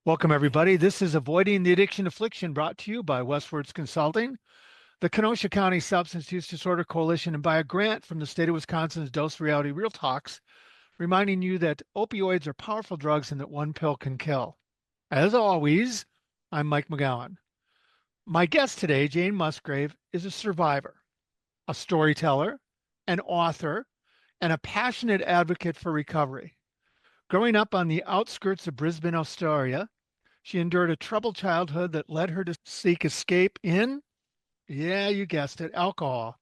Welcome, everybody. This is Avoiding the Addiction Affliction brought to you by Westwards Consulting, the Kenosha County Substance Use Disorder Coalition, and by a grant from the state of Wisconsin's Dose Reality Real Talks, reminding you that opioids are powerful drugs and that one pill can kill. As always, I'm Mike McGowan. My guest today, Jane Musgrave, is a survivor, a storyteller, an author, and a passionate advocate for recovery. Growing up on the outskirts of Brisbane, Australia, she endured a troubled childhood that led her to seek escape in, yeah, you guessed it, alcohol.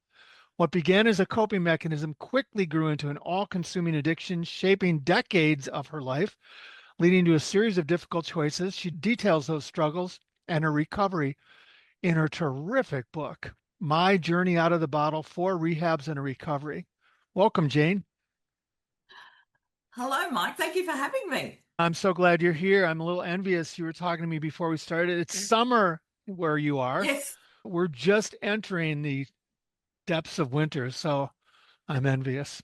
What began as a coping mechanism quickly grew into an all-consuming addiction, shaping decades of her life, leading to a series of difficult choices. She details those struggles and her recovery in her terrific book, My Journey Out of the Bottle: 4 Rehabs and a Recovery. Welcome, Jane. Hello, Mike. Thank you for having me. I'm so glad you're here. I'm a little envious. You were talking to me before we started. It's summer where you are. Yes. We're just entering the depths of winter, so I'm envious.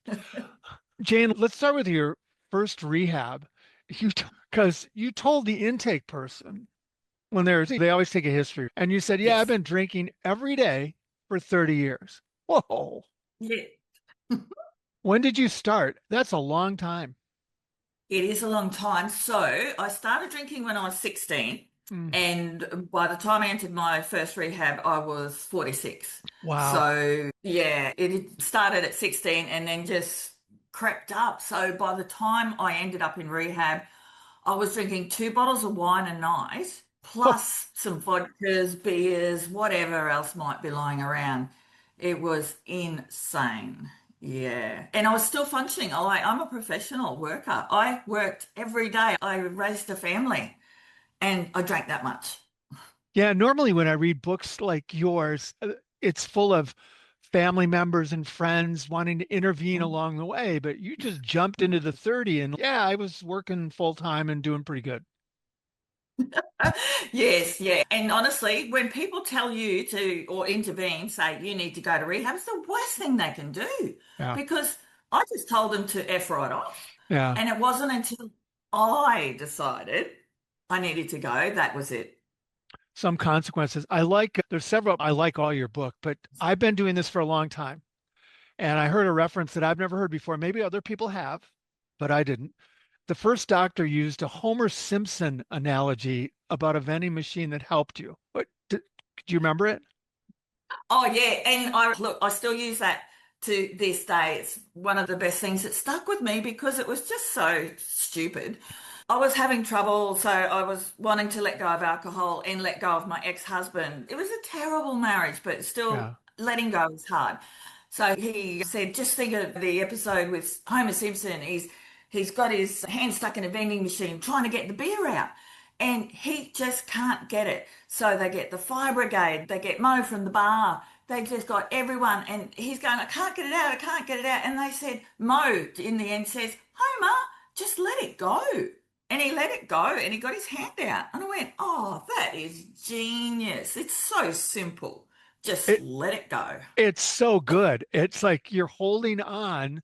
Jane, let's start with your first rehab. You because you told the intake person when they always take a history, and you said, "Yeah, I've Yes. been drinking every day for 30 years." Whoa. Yeah. When did you start? That's a long time. It is a long time. So I started drinking when I was 16, Mm, and by the time I entered my first rehab, I was 46. wow. So yeah, it started at 16 and then just crept up. So by the time I ended up in rehab, I was drinking 2 bottles of wine a night, plus some vodkas, beers, whatever else might be lying around. It was insane. Yeah. And I was still functioning. I'm a professional worker. I worked every day. I raised a family and I drank that much. Yeah, normally when I read books like yours, it's full of family members and friends wanting to intervene along the way, but you just jumped into the 30 and yeah, I was working full time and doing pretty good. Yes, yeah. And honestly, when people tell you to or intervene, say you need to go to rehab, it's the worst thing they can do Yeah. because I just told them to F right off. Yeah. And it wasn't until I decided I needed to go, that was it. Some consequences. There's several, I like all your book, but I've been doing this for a long time. And I heard a reference that I've never heard before. Maybe other people have, but I didn't. The first doctor used a Homer Simpson analogy about a vending machine that helped you. Do you remember it? Oh yeah, and I still use that to this day. It's one of the best things that stuck with me because it was just so stupid. I was having trouble, so I was wanting to let go of alcohol and let go of my ex-husband. It was a terrible marriage, but still Yeah. letting go was hard. So he said, just think of the episode with Homer Simpson. He's got his hand stuck in a vending machine trying to get the beer out. And he just can't get it. So they get the fire brigade, they get Mo from the bar, they just got everyone, and he's going, I can't get it out, I can't get it out. And they said, Mo, in the end, says, Homer, just let it go. And he let it go and he got his hand out. And I went, oh, that is genius. It's so simple. Just It let it go. it's so good. It's like you're holding on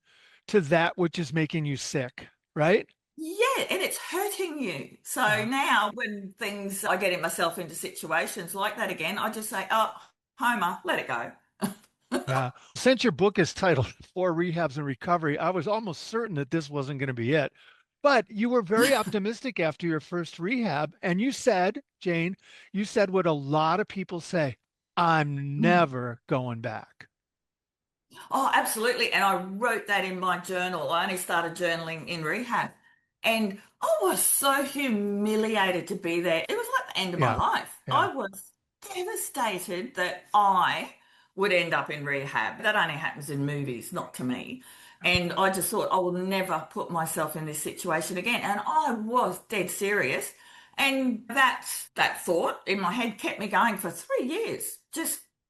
to that which is making you sick, right? Yeah, and it's hurting you. So Yeah. now when I get myself into situations like that again, I just say, oh, Homer, let it go. Yeah. Since your book is titled Four Rehabs and Recovery, I was almost certain that this wasn't going to be it. But you were very optimistic after your first rehab. And you said, Jane, you said what a lot of people say, I'm Mm. never going back. Oh, absolutely. And I wrote that in my journal. I only started journaling in rehab. And I was so humiliated to be there. It was like the end of my Yeah. life. Yeah. I was devastated that I would end up in rehab. That only happens in movies, not to me. And I just thought I will never put myself in this situation again. And I was dead serious. And that thought in my head kept me going for 3 years.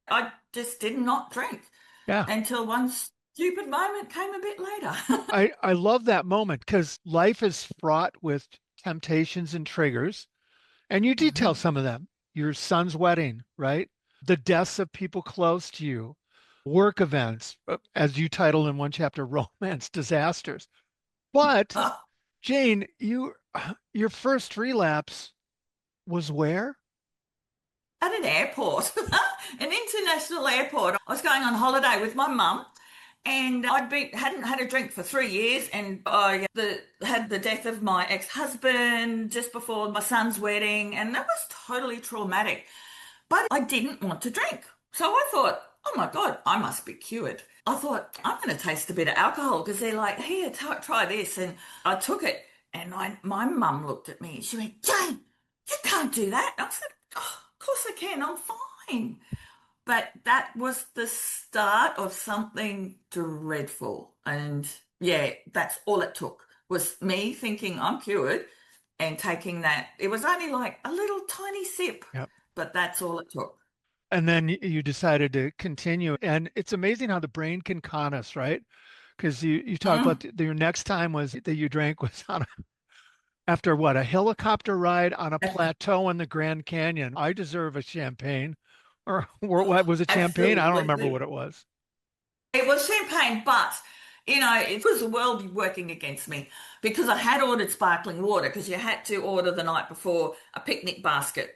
I just did not drink Yeah. until one stupid moment came a bit later. I love that moment because life is fraught with temptations and triggers. And you detail Mhm. some of them. Your son's wedding, right? The deaths of people close to you, work events, as you title in one chapter, romance disasters. But Oh, Jane, your first relapse, Was where? At an airport, an international airport. I was going on holiday with my mum, and hadn't had a drink for 3 years, and had the death of my ex-husband just before my son's wedding, and that was totally traumatic. But I didn't want to drink. So I thought, oh my God, I must be cured. I thought, I'm going to taste a bit of alcohol because they're like, here, try this. And I took it, and my mum looked at me and she went, Jane, you can't do that. I said, oh, of course I can. I'm fine. But that was the start of something dreadful. And yeah, that's all it took was me thinking I'm cured and taking that. It was only like a little tiny sip, Yep. but that's all it took. And then you decided to continue. And it's amazing how the brain can con us, right? Because you talk about Mm. your next time was that you drank was on after what, a helicopter ride on a plateau in the Grand Canyon. I deserve a champagne. Or what was it, champagne? I don't remember what Absolutely. it was. It was champagne, but it was the world working against me because I had ordered sparkling water because you had to order the night before a picnic basket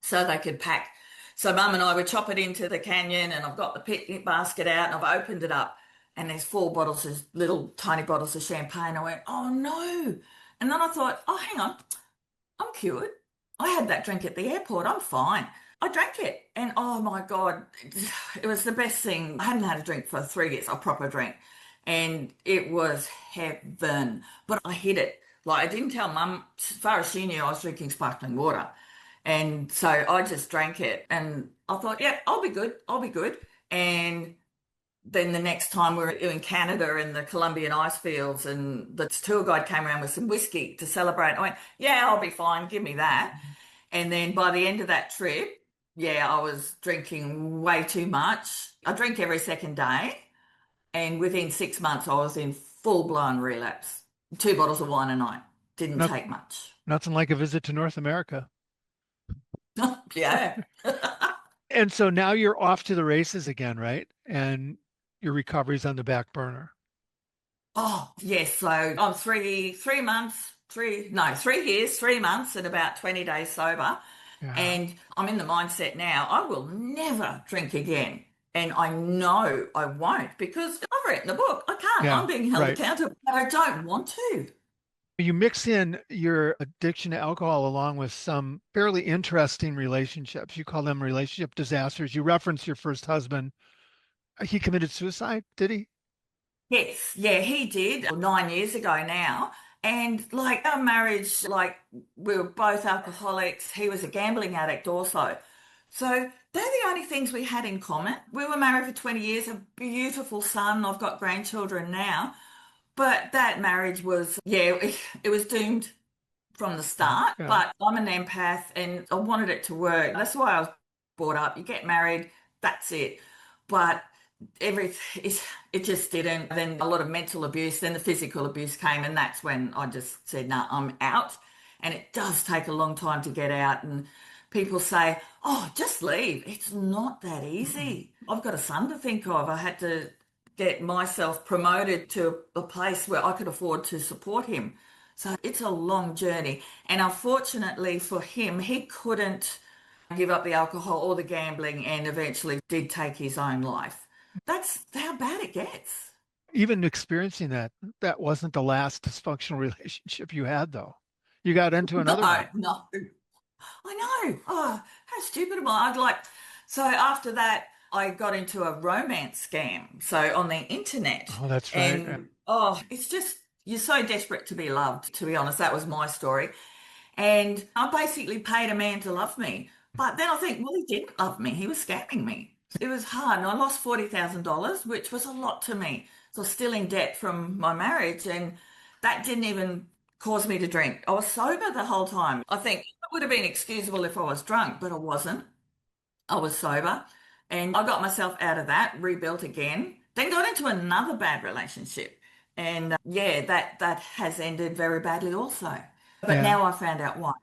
so they could pack. So Mum and I would chop it into the canyon, and I've got the picnic basket out and I've opened it up, and there's 4 bottles of little tiny bottles of champagne. I went, oh no. And then I thought, oh, hang on, I'm cured. I had that drink at the airport. I'm fine. I drank it, and oh my God, it was the best thing. I hadn't had a drink for 3 years, a proper drink, and it was heaven. But I hid it. Like, I didn't tell Mum, as far as she knew, I was drinking sparkling water. And so I just drank it, and I thought, yeah, I'll be good. I'll be good. And then the next time we were in Canada in the Colombian ice fields, and the tour guide came around with some whiskey to celebrate. I went, yeah, I'll be fine. Give me that. And then by the end of that trip, yeah, I was drinking way too much. I drink every second day. And within 6 months, I was in full blown relapse. 2 bottles of wine a night. Didn't Not, take much. nothing like a visit to North America. Yeah. And so now you're off to the races again, right? And your recovery's on the back burner. Oh, yes. So I'm 3 years, 3 months, and about 20 days sober. Yeah. And I'm in the mindset now, I will never drink again. And I know I won't because I've written the book. I can't. Yeah. I'm being held Right. accountable, but I don't want to. You mix in your addiction to alcohol along with some fairly interesting relationships. You call them relationship disasters. You reference your first husband. He committed suicide, did he? Yes, yeah, he did 9 years ago now. And like our marriage, like we were both alcoholics. He was a gambling addict also. So they're the only things we had in common. We were married for 20 years, a beautiful son. I've got grandchildren now. But that marriage was, yeah, it was doomed from the Yeah. start. Yeah. But I'm an empath and I wanted it to work. That's why I was brought up. You get married, that's it. But everything it just didn't. Then a lot of mental abuse, then the physical abuse came, and that's when I just said, no, I'm out. And it does take a long time to get out. And people say, oh, just leave. It's not that Mm-mm. easy. I've got a son to think of. I had to get myself promoted to a place where I could afford to support him. So it's a long journey. And unfortunately for him, he couldn't give up the alcohol or the gambling and eventually did take his own life. That's how bad it gets. Even experiencing that, that wasn't the last dysfunctional relationship you had, though. You got into No, another one. no. I know. Oh, how stupid am I? I'd like, so after that, I got into a romance scam. So on the internet, Oh, that's right. and oh, it's just, you're so desperate to be loved, to be honest. That was my story. And I basically paid a man to love me. But then I think, well, he didn't love me. He was scamming me. It was hard. And I lost $40,000, which was a lot to me. So I was still in debt from my marriage. And that didn't even cause me to drink. I was sober the whole time. I think it would have been excusable if I was drunk, but I wasn't. I was sober. And I got myself out of that, rebuilt again, then got into another bad relationship. And yeah, that has ended very badly also. But Yeah. now I found out why.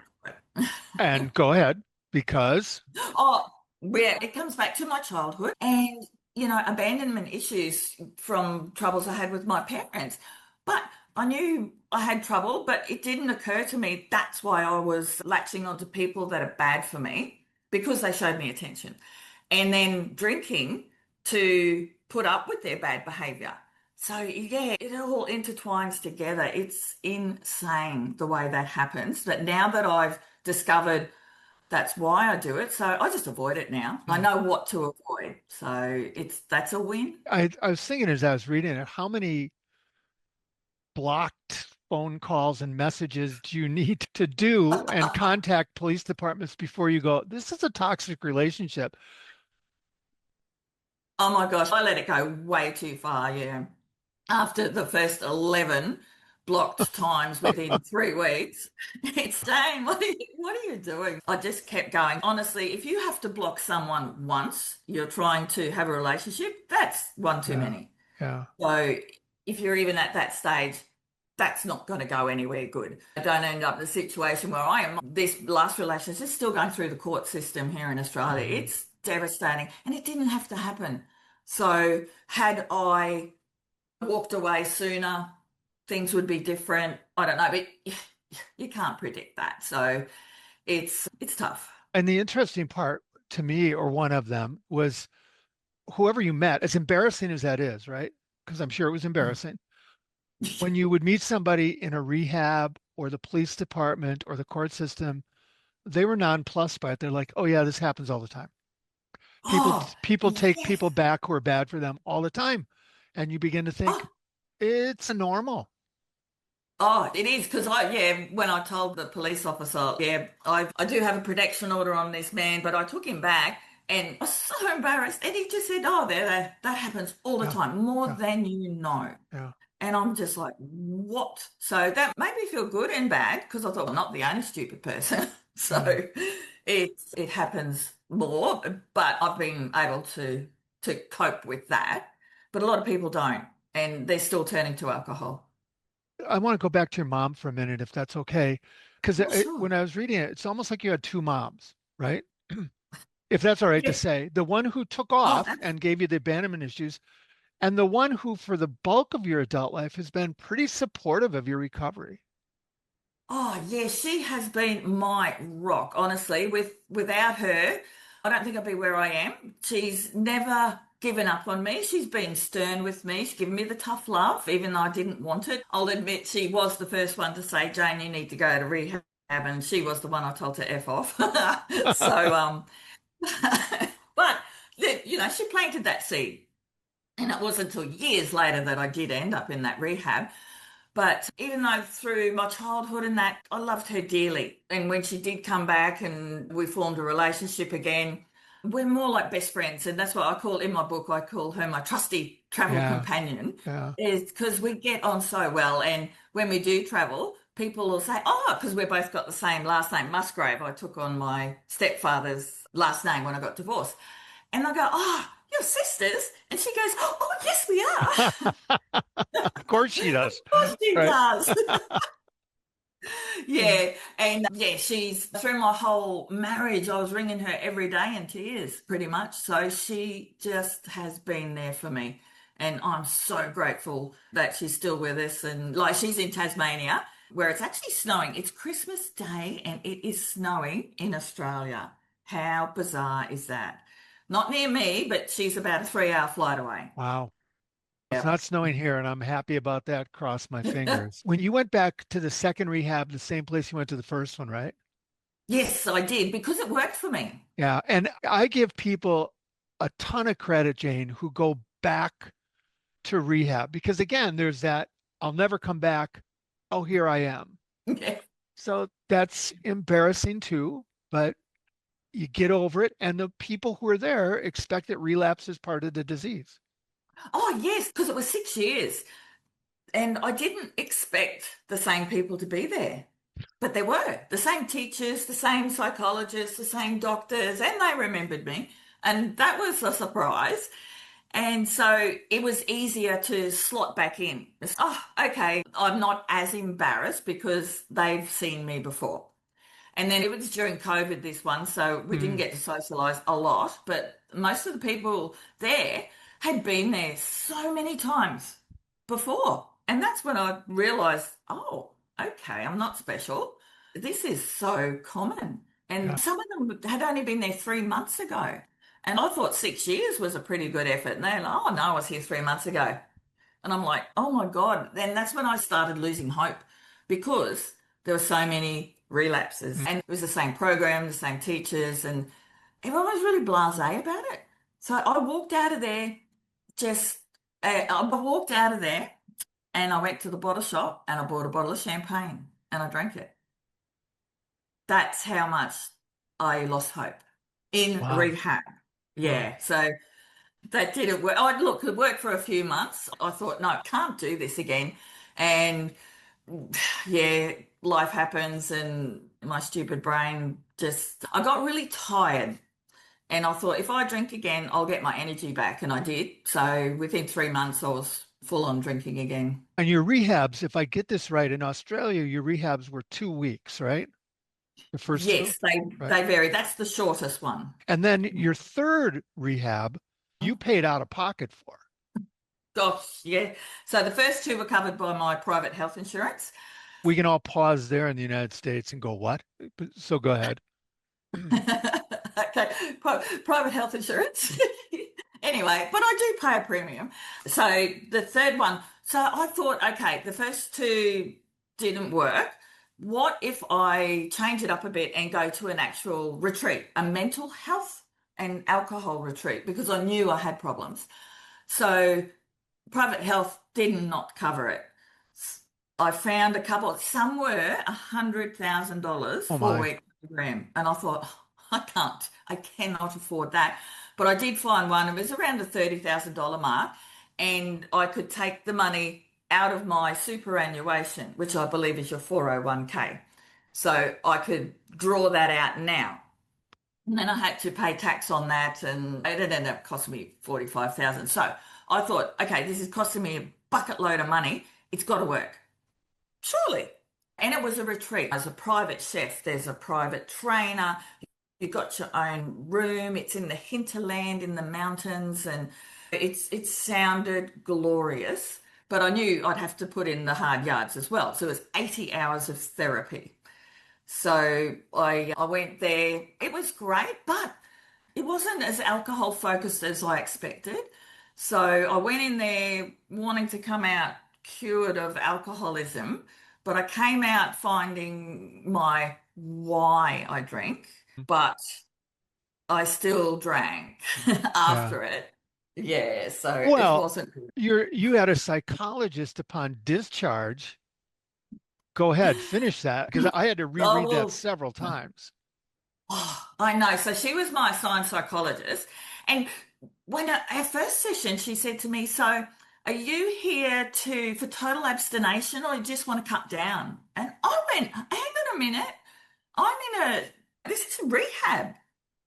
And go ahead, because Oh, where it comes back to my childhood and, abandonment issues from troubles I had with my parents. But I knew I had trouble, but it didn't occur to me that's why I was latching onto people that are bad for me because they showed me attention. And then drinking to put up with their bad behavior. So, yeah, it all intertwines together. It's insane the way that happens. But now that I've discovered that's why I do it, so I just avoid it now. I Mm. know what to avoid. So that's a win. I was thinking as I was reading it, how many blocked phone calls and messages do you need to do and contact police departments before you go, this is a toxic relationship? Oh my gosh, I let it go way too far, yeah. After the first 11 blocked times within 3 weeks, it's Dane, what are you doing? I just kept going. Honestly, if you have to block someone once, you're trying to have a relationship, that's one too Yeah, many. yeah. So if you're even at that stage, that's not going to go anywhere good. I don't end up in a situation where I am. This last relationship is still going through the court system here in Australia. Mhm. It's devastating and it didn't have to happen. So had I walked away sooner, things would be different. I don't know, but you can't predict that. So it's tough. And the interesting part to me, or one of them, was whoever you met, as embarrassing as that is, right? Because I'm sure it was embarrassing. When you would meet somebody in a rehab or the police department or the court system, they were nonplussed by it. They're like, "Oh yeah, this happens all the time. People Oh, people take yes. people back who are bad for them all the time." And you begin to think Oh, it's normal. oh, it is because when I told the police officer, yeah, I do have a protection order on this man, but I took him back and I was so embarrassed. And he just said, oh, that happens all the Yeah, time, more yeah, than you know. yeah. And I'm just like, what? So that made me feel good and bad because I thought I'm not the only stupid person. Mm. So it happens more, but I've been able to cope with that. But a lot of people don't, and they're still turning to alcohol. I want to go back to your mom for a minute, if that's okay. Because Oh, sure. when I was reading it, it's almost like you had two moms, right? If that's all right to Yeah. say, the one who took Oh, off that's and gave you the abandonment issues, and the one who, for the bulk of your adult life, has been pretty supportive of your recovery. Oh, yeah, she has been my rock, honestly. Without her, I don't think I'd be where I am. She's never given up on me. She's been stern with me. She's given me the tough love, even though I didn't want it. I'll admit she was the first one to say, Jane, you need to go to rehab, and she was the one I told to F off. So, but she planted that seed. And it wasn't until years later that I did end up in that rehab. But even though through my childhood and that, I loved her dearly. And when she did come back and we formed a relationship again, we're more like best friends. And that's what I call in my book, I call her my trusty travel Yeah, companion, yeah. is because we get on so well. And when we do travel, people will say, oh, because we've both got the same last name, Musgrave. I took on my stepfather's last name when I got divorced. And I go, oh, you're sisters? And she goes, oh, yes, we are. Of course she does. Of course she Right. does. Yeah. Yeah, and yeah, she's through my whole marriage, I was ringing her every day in tears, pretty much. So she just has been there for me. And I'm so grateful that she's still with us. And like she's in Tasmania, where it's actually snowing. It's Christmas Day and it is snowing in Australia. How bizarre is that? Not near me, but she's about a 3 hour flight away. Wow. It's Yep. not snowing here, and I'm happy about that. Cross my fingers. When you went back to the second rehab, the same place you went to the first one, right? Yes, I did because it worked for me. Yeah. And I give people a ton of credit, Jane, who go back to rehab because, again, there's that I'll never come back. Oh, here I am. Yeah. So that's embarrassing too, but you get over it. And the people who are there expect that relapse is part of the disease. Oh, yes, because it was 6 years. And I didn't expect the same people to be there, but there were the same teachers, the same psychologists, the same doctors, and they remembered me. And that was a surprise. And so it was easier to slot back in. Oh, okay, I'm not as embarrassed because they've seen me before. And then it was during COVID, this one, so we didn't Mm. get to socialize a lot, but most of the people there had been there so many times before. And that's when I realized, oh, okay, I'm not special. This is so common. Yeah. And some of them had only been there 3 months ago. And I thought 6 years was a pretty good effort. And they're like, oh, no, I was here 3 months ago. And I'm like, oh my God. Then that's when I started losing hope because there were so many relapses. Mm. And it was the same program, the same teachers, and everyone was really blasé about it. So I walked out of there just, I walked out of there and I went to the bottle shop and I bought a bottle of champagne and I drank it. That's how much I lost hope in Wow. rehab. Wow. Yeah. So that didn't work. I look, it worked for a few months. I thought, no, I can't do this again. And yeah, life happens and my stupid brain just, I got really tired. And I thought, if I drink again, I'll get my energy back. And I did. So within 3 months, I was full on drinking again. And your rehabs, if I get this right, in Australia, your rehabs were 2 weeks, right? The first two? Yes, they Right. they vary. That's the shortest one. And then your third rehab, you paid out of pocket for. Gosh, yeah. So the first two were covered by my private health insurance. We can all pause there in the United States and go, what? So go ahead. Okay, private health insurance. Anyway, but I do pay a premium. So the third one, so I thought, okay, the first two didn't work. What if I change it up a bit and go to an actual retreat, a mental health and alcohol retreat, because I knew I had problems. So private health did not cover it. I found a couple, some were $100,000 Oh for a my. week program. And I thought, "Oh, I cannot afford that." But I did find one, it was around the $30,000 mark, and I could take the money out of my superannuation, which I believe is your 401k. So I could draw that out now. And then I had to pay tax on that, and it ended up costing me 45,000. So I thought, okay, this is costing me a bucket load of money. It's got to work. Surely. And it was a retreat. There's a private chef, there's a private trainer, you've got your own room, it's in the hinterland in the mountains, and it sounded glorious. But I knew I'd have to put in the hard yards as well. So it was 80 hours of therapy. So I went there. It was great, but it wasn't as alcohol focused as I expected. So I went in there wanting to come out cured of alcoholism, but I came out finding my why I drink, but I still drank Yeah. after it. Yeah, so it Well, wasn't good. you had a psychologist upon discharge. Go ahead, finish that because I had to Oh, reread that well, several times. oh, I know. So she was my assigned psychologist. And when our first session, she said to me, "So are you here for total abstination or you just want to cut down?" And I went, "Hang on a minute. This is rehab.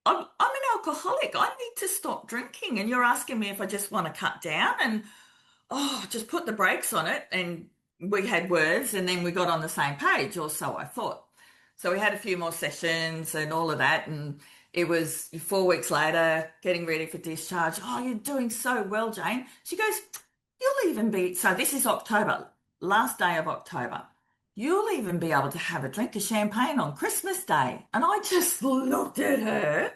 I'm an alcoholic. I need to stop drinking. And you're asking me if I just want to cut down and, oh, just put the brakes on it." And we had words and then we got on the same page, or so I thought. So we had a few more sessions and all of that. And it was 4 weeks later, getting ready for discharge. "Oh, you're doing so well, Jane." She goes, "You'll even be," so this is October, last day of October. "You'll even be able to have a drink of champagne on Christmas Day." And I just looked at her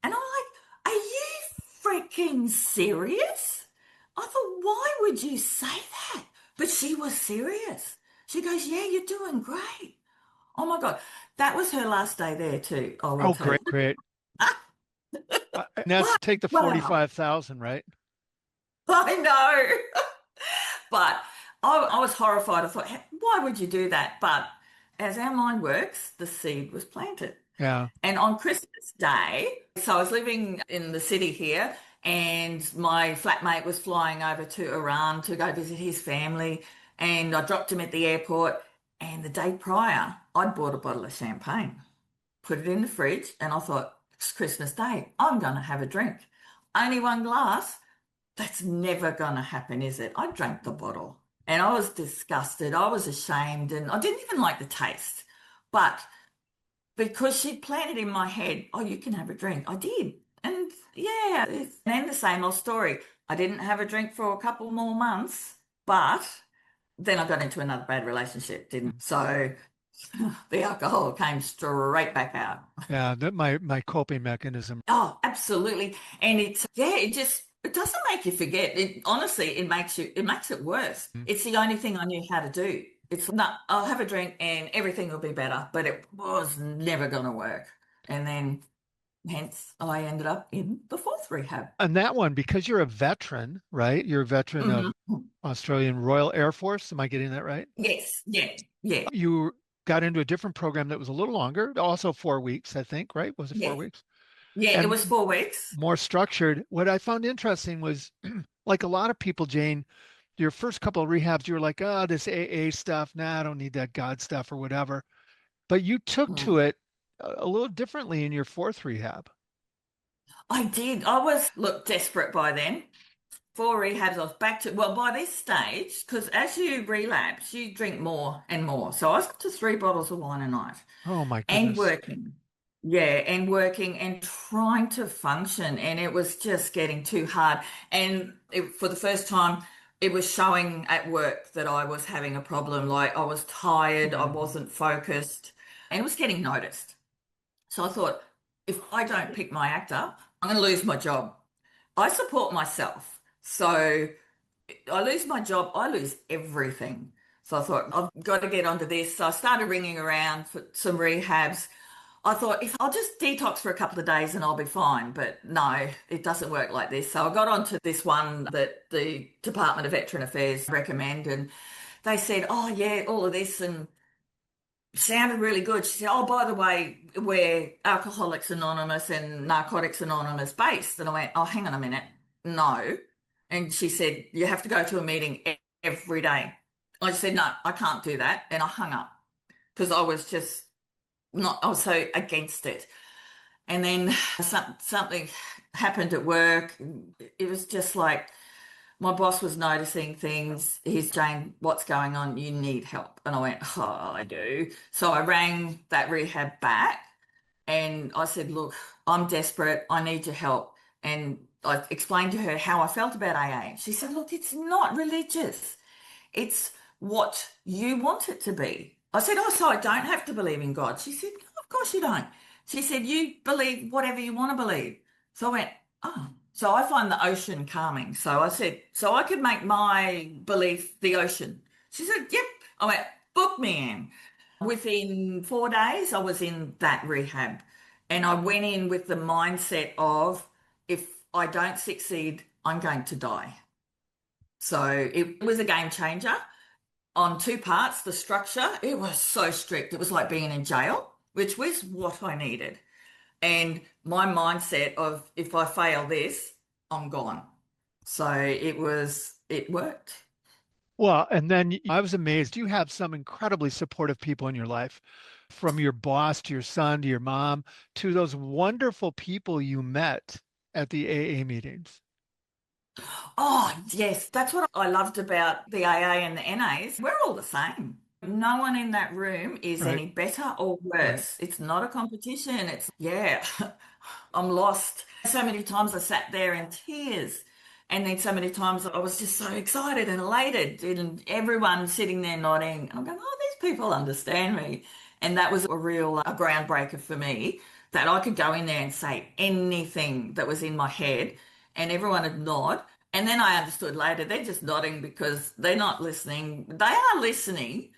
and I'm like, "Are you freaking serious?" I thought, "Why would you say that?" But she was serious. She goes, "Yeah, you're doing great." Oh my God. That was her last day there too, I will Oh, tell you. great, great. And that's take the Wow. 45,000, right? I know. But I was horrified. I thought, why would you do that?" But as our mind works, the seed was planted. Yeah. And on Christmas Day, so I was living in the city here, and my flatmate was flying over to Iran to go visit his family. And I dropped him at the airport. And the day prior, I'd bought a bottle of champagne, put it in the fridge, and I thought, it's Christmas Day. I'm going to have a drink. Only one glass. That's never going to happen, is it? I drank the bottle and I was disgusted. I was ashamed and I didn't even like the taste. But because she planted in my head, "Oh, you can have a drink," I did. And yeah, and then the same old story. I didn't have a drink for a couple more months, but then I got into another bad relationship, didn't. So the alcohol came straight back out. Yeah, that my coping mechanism. Oh, absolutely. And it's, yeah, it doesn't make you forget. It honestly, it makes it worse. Mm. It's the only thing I knew how to do. It's not, I'll have a drink and everything will be better, but it was never going to work. And then hence I ended up in the fourth rehab. And that one, because you're a veteran, right? You're a veteran of Hmm. Australian Royal Air Force. Am I getting that right? Yes, yeah, yeah, You got into a different program that was a little longer, also 4 weeks, I think, right? Was it four yeah, weeks? yeah. It was And 4 weeks. more structured. What I found interesting was, like a lot of people, Jane, your first couple of rehabs, you were like, oh, this AA stuff. Nah, I don't need that God stuff or whatever. But you took to Mm. it a little differently in your fourth rehab. I did. I was, look, desperate by then. 4 rehabs, I was back to, well, by this stage, because as you relapse, you drink more and more. So I was up to 3 bottles of wine a night Oh my and goodness. working. Yeah, and working and trying to function. And it was just getting too hard. And for the first time, it was showing at work that I was having a problem. Like I was tired, I Mhm. wasn't focused, and it was getting noticed. So I thought, if I don't pick my act up, I'm going to lose my job. I support myself. So I lose my job, I lose everything. So I thought, I've got to get onto this. So I started ringing around for some rehabs. I thought, if I'll just detox for a couple of days and I'll be fine. But no, it doesn't work like this. So I got onto this one that the Department of Veteran Affairs recommend. And they said, oh, yeah, all of this. And sounded really good. She said, oh, by the way, we're Alcoholics Anonymous and Narcotics Anonymous based. And I went, oh, hang on a minute. No. And she said, you have to go to a meeting every day. I just said, no, I can't do that. And I hung up because I was just not, I was so against it. And then something happened at work. It was just like, my boss was noticing things. He's Jane, what's going on? You need help. And I went, oh, I do. So I rang that rehab back and I said, look, I'm desperate. I need your help. And I explained to her how I felt about AA. She said, look, it's not religious. It's what you want it to be. I said, oh, so I don't have to believe in God. She said, no, of course you don't. She said, you believe whatever you want to believe. So I went, oh. So I find the ocean calming. So I said, so I could make my belief the ocean. She said, yep. I went, book me in. Within 4 days, I was in that rehab. And I went in with the mindset of, if I don't succeed, I'm going to die. So it was a game changer on two parts. The structure, it was so strict. It was like being in jail, which was what I needed. And my mindset of, if I fail this, I'm gone. So it worked. Well, and then I was amazed. You have some incredibly supportive people in your life, from your boss to your son to your mom to those wonderful people you met at the AA meetings. Oh, yes. That's what I loved about the AA and the NAs. We're all the same. No one in that room is Right, any better or right. worse. It's not a competition. It's, yeah, I'm lost. So many times I sat there in tears. And then so many times I was just so excited and elated, and everyone sitting there nodding. And I'm going, oh, these people understand me. And that was a real a groundbreaker for me, that I could go in there and say anything that was in my head and everyone would nod. And then I understood later they're just nodding because they're not listening. They are listening,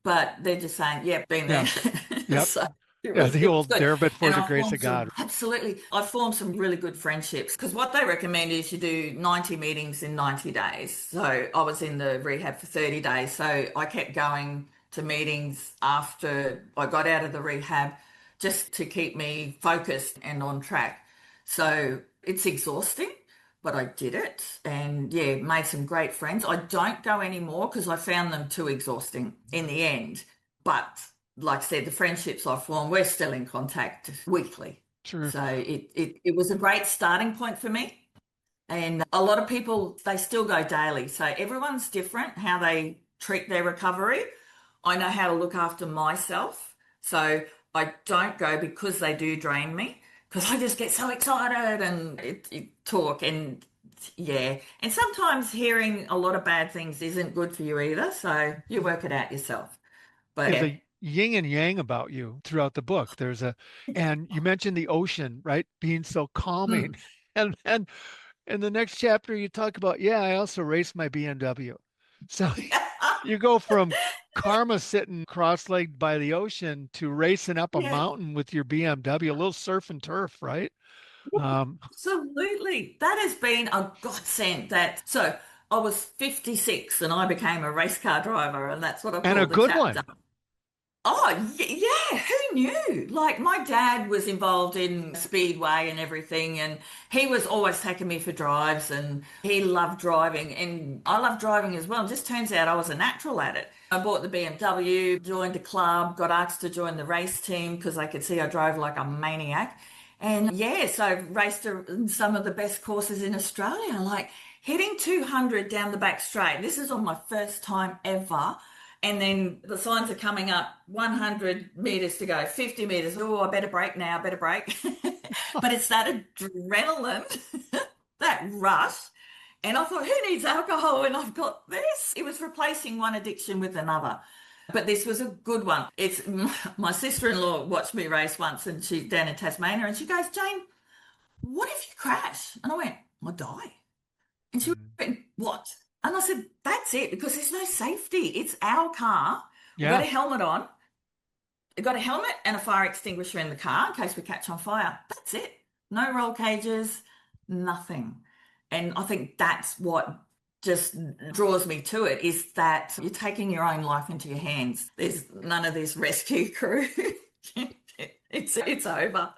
but they're just saying, "Yep, been Yeah. there." Yep. So Yeah, the it was old good. there but for And the I grace formed of God. some, absolutely, I formed some really good friendships because what they recommend is you do 90 meetings in 90 days. So I was in the rehab for 30 days. So I kept going to meetings after I got out of the rehab just to keep me focused and on track. So it's exhausting, but I did it and yeah, made some great friends. I don't go anymore because I found them too exhausting in the end. But like I said, the friendships I formed, we're still in contact weekly. Sure. So it was a great starting point for me. And a lot of people, they still go daily. So everyone's different how they treat their recovery. I know how to look after myself. So I don't go because they do drain me, because I just get so excited and talk. And Yeah. And sometimes hearing a lot of bad things isn't good for you either. So you work it out yourself. But There's yeah. a yin and yang about you throughout the book. And you mentioned the ocean, right? Being so calming. Mm. And then in the next chapter, you talk about, yeah, I also race my BMW. So you go from karma sitting cross-legged by the ocean to racing up a Yeah. mountain with your BMW, a little surf and turf, right? Um, Absolutely. That has been a godsend that. So I was 56 and I became a race car driver, and that's what I and a call the good chapter. one. Oh, yeah, who knew? Like my dad was involved in Speedway and everything, and he was always taking me for drives, and he loved driving, and I love driving as well. It just turns out I was a natural at it. I bought the BMW, joined a club, got asked to join the race team because they could see I drove like a maniac. And yeah, so raced in some of the best courses in Australia, like hitting 200 down the back straight. This is on my first time ever. And then the signs are coming up 100 meters to go, 50 meters. Oh, I better brake now, better brake. But it's that adrenaline, that rush. And I thought, who needs alcohol when I've got this? It was replacing one addiction with another. But this was a good one. It's my sister-in-law watched me race once and she's down in Tasmania and she goes, Jane, what if you crash? And I went, I'll die. And she Mm. went, what? And I said, that's it, because there's no safety. It's our car. We've got Yeah. a helmet on. We've got a helmet and a fire extinguisher in the car in case we catch on fire. That's it. No roll cages, nothing. And I think that's what just draws me to it is that you're taking your own life into your hands. There's none of this rescue crew. It's over.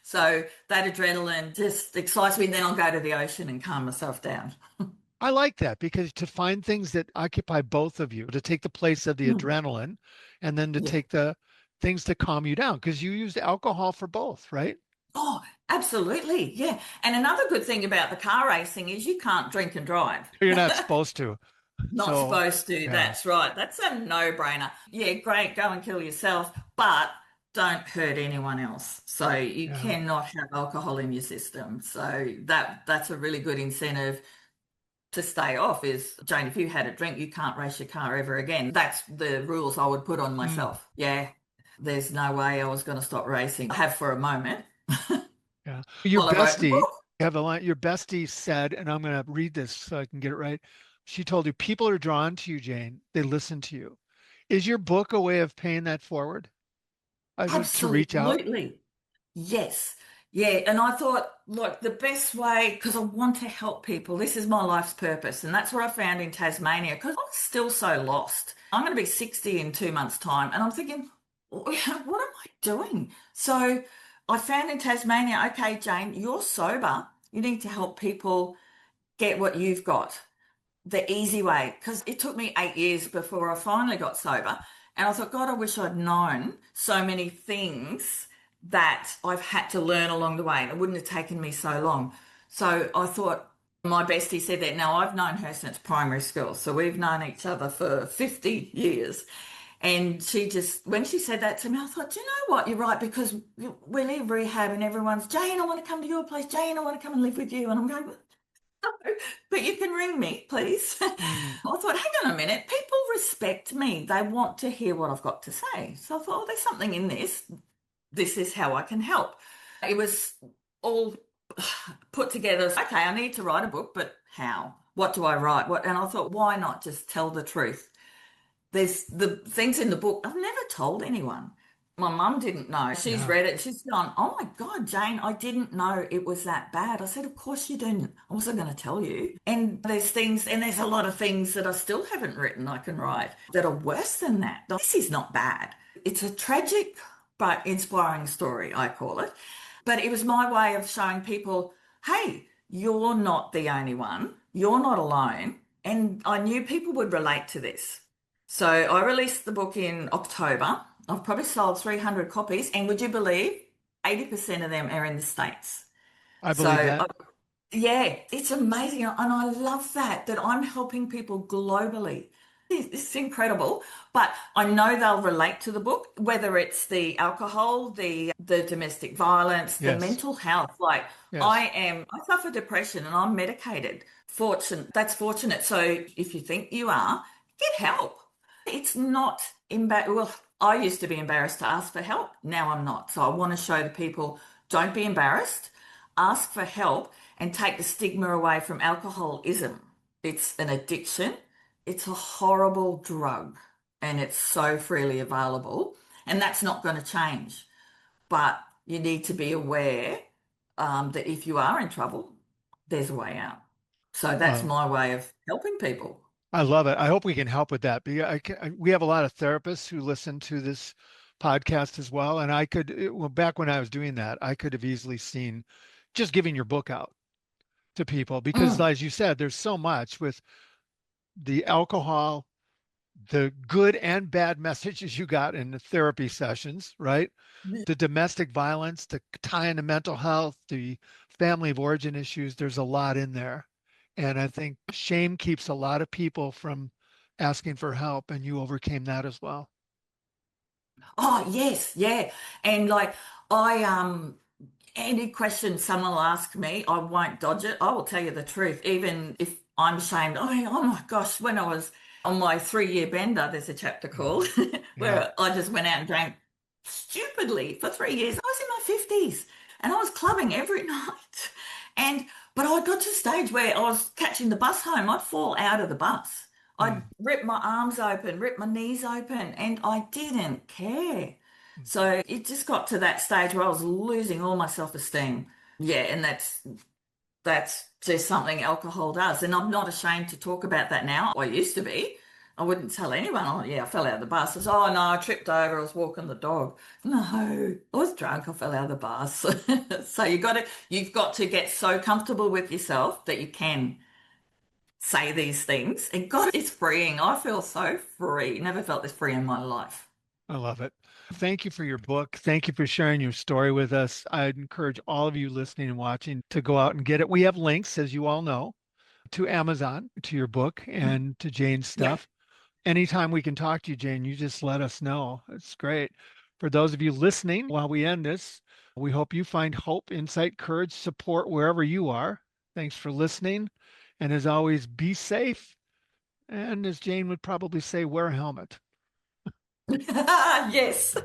So that adrenaline just excites me. And then I'll go to the ocean and calm myself down. I like that because to find things that occupy both of you, to take the place of the Mm. adrenaline and then to Yeah. take the things to calm you down because you used alcohol for both, right? Oh, absolutely. Yeah. And another good thing about the car racing is you can't drink and drive. You're not supposed to. Not So, supposed to. yeah, That's right. That's a no-brainer. Yeah, great. Go and kill yourself, but don't hurt anyone else. So you yeah. cannot have alcohol in your system. So that's a really good incentive to stay off is, Jane, if you had a drink, you can't race your car ever again. That's the rules I would put on Mm, myself. Yeah. There's no way I was going to stop racing. I have for a moment yeah. Your while I wrote the bestie, book. you have a line, your bestie said, and I'm going to read this so I can get it right. She told you, people are drawn to you, Jane. They listen to you. Is your book a way of paying that forward? To reach out? Absolutely. Yes. Yeah. And I thought, look, the best way, because I want to help people, this is my life's purpose. And that's what I found in Tasmania, because I'm still so lost. I'm going to be 60 in 2 months' time. And I'm thinking, what am I doing? So I found in Tasmania, okay, Jane, you're sober. You need to help people get what you've got the easy way because it took me 8 years before I finally got sober. And I thought, God, I wish I'd known so many things that I've had to learn along the way. And it wouldn't have taken me so long. So I thought, my bestie said that. Now, I've known her since primary school. So we've known each other for 50 years. And she just, when she said that to me, I thought, do you know what? You're right, because we leave rehab and everyone's, Jane, I want to come to your place. Jane, I want to come and live with you. And I'm going, but you can ring me, please. I Mm, thought, hang on a minute. People respect me. They want to hear what I've got to say. So I thought, oh, there's something in this. This is how I can help. It was all put together. Okay, I need to write a book, but how? What do I write? What? And I thought, why not just tell the truth? There's the things in the book I've never told anyone. My mum didn't know. She's yeah. read it and she's gone, oh my God, Jane, I didn't know it was that bad. I said, of course you didn't. I wasn't going to tell you. And there's things, and there's a lot of things that I still haven't written I can write that are worse than that. This is not bad. It's a tragic but inspiring story, I call it. But it was my way of showing people, hey, you're not the only one. You're not alone. And I knew people would relate to this. So I released the book in October. I've probably sold 300 copies. And would you believe 80% of them are in the States? I So believe that. yeah, it's amazing. And I love that I'm helping people globally. It's incredible, but I know they'll relate to the book, whether it's the alcohol, the domestic violence, the Yes. mental health. Like Yes. I suffer depression and I'm medicated. That's fortunate. So if you think you are, get help. It's not well, I used to be embarrassed to ask for help. Now I'm not. So I want to show the people, don't be embarrassed, ask for help and take the stigma away from alcoholism. It's an addiction. It's a horrible drug and it's so freely available. And that's not going to change. But you need to be aware that if you are in trouble, there's a way out. So that's Uh, my way of helping people. I love it. I hope we can help with that. We have a lot of therapists who listen to this podcast as well. And well, back when I was doing that, I could have easily seen just giving your book out to people because, Mm. as you said, there's so much with the alcohol, the good and bad messages you got in the therapy sessions, right? The domestic violence, the tie into mental health, the family of origin issues, there's a lot in there. And I think shame keeps a lot of people from asking for help, and you overcame that as well. Oh, yes, yeah. And like I any question someone will ask me, I won't dodge it. I will tell you the truth, even if I'm ashamed. Oh my gosh, when I was on my 3 year bender, there's a chapter called Mhm. Yeah. where I just went out and drank stupidly for 3 years. I was in my 50s and I was clubbing every night. And but I got to a stage where I was catching the bus home. I'd fall out of the bus. I'd Mm. rip my arms open, rip my knees open, and I didn't care. So it just got to that stage where I was losing all my self-esteem. Yeah, and that's just something alcohol does. And I'm not ashamed to talk about that now. I used to be. I wouldn't tell anyone, oh yeah, I fell out of the bus. I said, oh no, I tripped over, I was walking the dog. No, I was drunk, I fell out of the bus. So you've got to get so comfortable with yourself that you can say these things. And God, it's freeing. I feel so free. Never felt this free in my life. I love it. Thank you for your book. Thank you for sharing your story with us. I'd encourage all of you listening and watching to go out and get it. We have links, as you all know, to Amazon, to your book, and to Jane's Yep. stuff. Anytime we can talk to you, Jane, you just let us know. It's great. For those of you listening, while we end this, we hope you find hope, insight, courage, support wherever you are. Thanks for listening. And as always, be safe. And as Jane would probably say, wear a helmet. Yes.